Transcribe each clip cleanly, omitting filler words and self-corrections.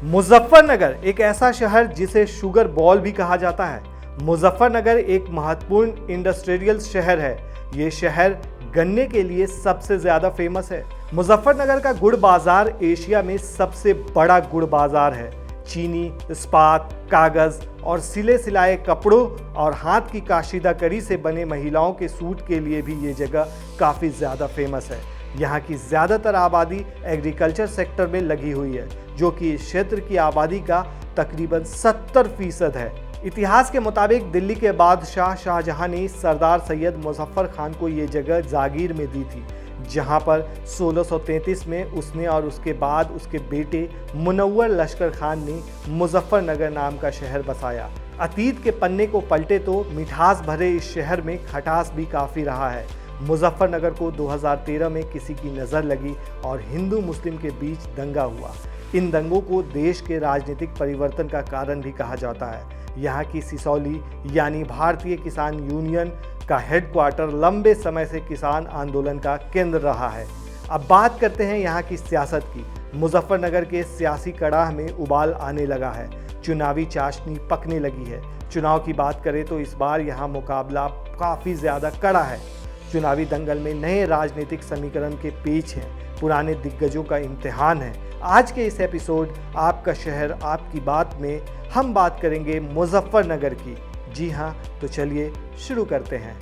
मुजफ्फरनगर एक ऐसा शहर जिसे शुगर बॉल भी कहा जाता है। मुजफ्फरनगर एक महत्वपूर्ण इंडस्ट्रियल शहर है। ये शहर गन्ने के लिए सबसे ज्यादा फेमस है। मुजफ्फरनगर का गुड़ बाजार एशिया में सबसे बड़ा गुड़ बाजार है। चीनी, इस्पात, कागज और सिले सिलाए कपड़ों और हाथ की काशीदाकारी से बने महिलाओं के सूट के लिए भी ये जगह काफी ज्यादा फेमस है। यहाँ की ज्यादातर आबादी एग्रीकल्चर सेक्टर में लगी हुई है, जो कि इस क्षेत्र की आबादी का तकरीबन 70% है। इतिहास के मुताबिक दिल्ली के बादशाह शाहजहां ने सरदार सैयद मुजफ्फर खान को ये जगह जागीर में दी थी, जहां पर 1633 में उसने और उसके बाद उसके बेटे मुनव्वर लश्कर खान ने मुजफ्फरनगर नाम का शहर बसाया। अतीत के पन्ने को पलटे तो मिठास भरे इस शहर में खटास भी काफ़ी रहा है। मुजफ्फरनगर को 2013 में किसी की नज़र लगी और हिंदू मुस्लिम के बीच दंगा हुआ। इन दंगों को देश के राजनीतिक परिवर्तन का कारण भी कहा जाता है। यहाँ की सिसौली यानी भारतीय किसान यूनियन का हेडक्वार्टर लंबे समय से किसान आंदोलन का केंद्र रहा है। अब बात करते हैं यहाँ की सियासत की। मुजफ्फरनगर के सियासी कड़ाह में उबाल आने लगा है। चुनावी चाशनी पकने लगी है। चुनाव की बात करें तो इस बार यहाँ मुकाबला काफ़ी ज़्यादा कड़ा है। चुनावी दंगल में नए राजनीतिक समीकरण के पेच हैं, पुराने दिग्गजों का इम्तिहान है। आज के इस एपिसोड आपका शहर आपकी बात में हम बात करेंगे मुजफ्फरनगर की। जी हाँ, तो चलिए शुरू करते हैं।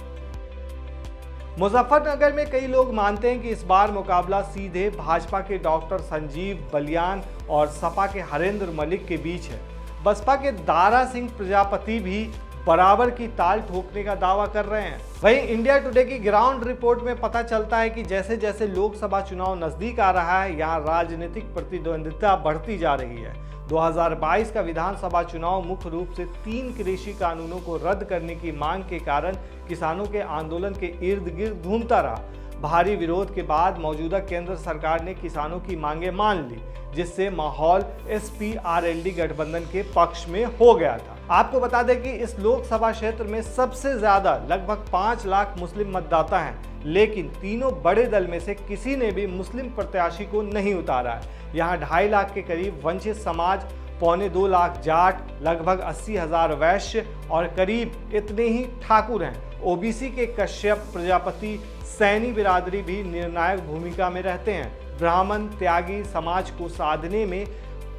मुजफ्फरनगर में कई लोग मानते हैं कि इस बार मुकाबला सीधे भाजपा के डॉक्टर संजीव बलियान और सपा के हरेंद्र मलिक के बीच है। बसपा के दारा सिंह प्रजापति भी बराबर की ताल ठोकने का दावा कर रहे हैं। वहीं इंडिया टुडे की ग्राउंड रिपोर्ट में पता चलता है कि जैसे जैसे लोकसभा चुनाव नजदीक आ रहा है, यहाँ राजनीतिक प्रतिद्वंदिता बढ़ती जा रही है। 2022 का विधानसभा चुनाव मुख्य रूप से 3 कृषि कानूनों को रद्द करने की मांग के कारण किसानों के आंदोलन के इर्द गिर्द घूमता रहा। भारी विरोध के बाद मौजूदा केंद्र सरकार ने किसानों की मांगें मान ली, जिससे माहौल SPRLD गठबंधन के पक्ष में हो गया था। आपको बता दें कि इस लोकसभा क्षेत्र में सबसे ज्यादा लगभग 5 लाख मुस्लिम मतदाता हैं, लेकिन तीनों बड़े दल में से किसी ने भी मुस्लिम प्रत्याशी को नहीं उतारा है। यहाँ 2.5 लाख के करीब वंचित समाज, 1.25 लाख जाट, लगभग 80,000 वैश्य और करीब इतने ही ठाकुर हैं। OBC के कश्यप, प्रजापति, सैनी बिरादरी भी निर्णायक भूमिका में रहते हैं। ब्राह्मण त्यागी समाज को साधने में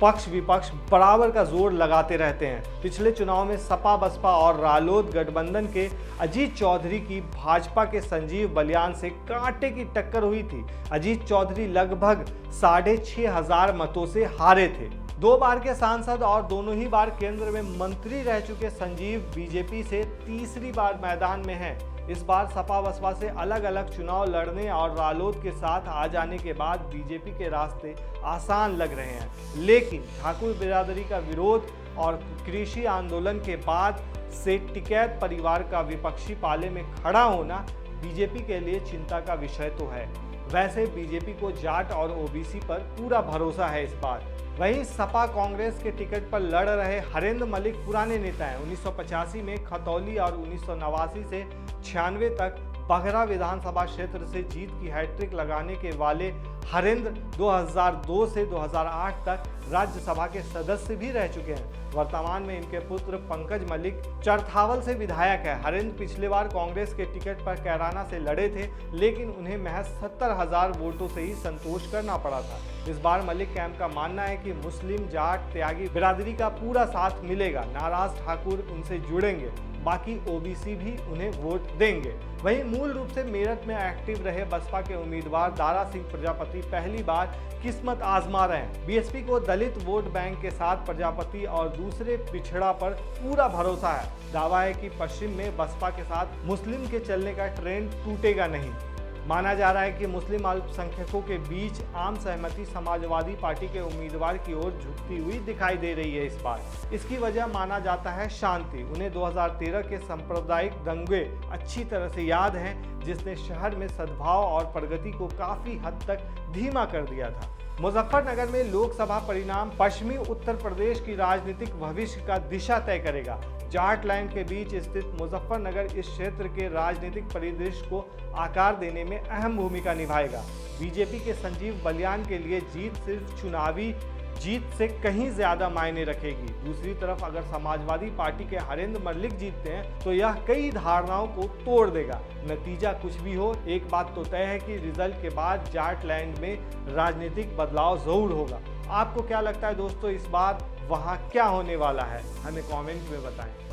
पक्ष विपक्ष बराबर का जोर लगाते रहते हैं। पिछले चुनाव में सपा बसपा और रालोद गठबंधन के अजीत चौधरी की भाजपा के संजीव बलियान से कांटे की टक्कर हुई थी। अजीत चौधरी लगभग 6,500 मतों से हारे थे। 2 बार के सांसद और दोनों ही बार केंद्र में मंत्री रह चुके संजीव बीजेपी से तीसरी बार मैदान में हैं। इस बार सपा बसपा से अलग अलग चुनाव लड़ने और रालोद के साथ आ जाने के बाद बीजेपी के रास्ते आसान लग रहे हैं, लेकिन ठाकुर बिरादरी का विरोध और कृषि आंदोलन के बाद से टिकैत परिवार का विपक्षी पाले में खड़ा होना बीजेपी के लिए चिंता का विषय तो है। वैसे बीजेपी को जाट और OBC पर पूरा भरोसा है इस बार। वहीं सपा कांग्रेस के टिकट पर लड़ रहे हरेंद्र मलिक पुराने नेता हैं। 1985 में खतौली और 1989 से 96 तक बघरा विधानसभा क्षेत्र से जीत की हैट्रिक लगाने के वाले हरेंद्र 2002 से 2008 तक राज्यसभा के सदस्य भी रह चुके हैं। वर्तमान में इनके पुत्र पंकज मलिक चरथावल से विधायक है। हरेंद्र पिछले बार कांग्रेस के टिकट पर कैराना से लड़े थे, लेकिन उन्हें महज 70,000 वोटों से ही संतोष करना पड़ा था। इस बार मलिक कैंप का मानना है कि मुस्लिम जाट त्यागी बिरादरी का पूरा साथ मिलेगा। नाराज ठाकुर उनसे जुड़ेंगे, बाकी OBC भी उन्हें वोट देंगे। वहीं मूल रूप से मेरठ में एक्टिव रहे बसपा के उम्मीदवार दारा सिंह प्रजापति पहली बार किस्मत आजमा रहे हैं। BSP को दलित वोट बैंक के साथ प्रजापति और दूसरे पिछड़ा पर पूरा भरोसा है। दावा है कि पश्चिम में बसपा के साथ मुस्लिम के चलने का ट्रेंड टूटेगा नहीं। माना जा रहा है कि मुस्लिम अल्पसंख्यकों के बीच आम सहमति समाजवादी पार्टी के उम्मीदवार की ओर झुकती हुई दिखाई दे रही है इस बार। इसकी वजह माना जाता है शांति। उन्हें 2013 के सांप्रदायिक दंगे अच्छी तरह से याद हैं, जिसने शहर में सद्भाव और प्रगति को काफी हद तक धीमा कर दिया था। मुजफ्फरनगर में लोकसभा परिणाम पश्चिमी उत्तर प्रदेश की राजनीतिक भविष्य का दिशा तय करेगा। जाट लाइन के बीच स्थित मुजफ्फरनगर इस क्षेत्र के राजनीतिक परिदृश्य को आकार देने में अहम भूमिका निभाएगा। बीजेपी के संजीव बलियान के लिए जीत सिर्फ चुनावी जीत से कहीं ज्यादा मायने रखेगी। दूसरी तरफ अगर समाजवादी पार्टी के हरेंद्र मलिक जीतते हैं तो यह कई धारणाओं को तोड़ देगा। नतीजा कुछ भी हो, एक बात तो तय है कि रिजल्ट के बाद जाटलैंड में राजनीतिक बदलाव जरूर होगा। आपको क्या लगता है दोस्तों, इस बार वहां क्या होने वाला है? हमें कमेंट में बताएं।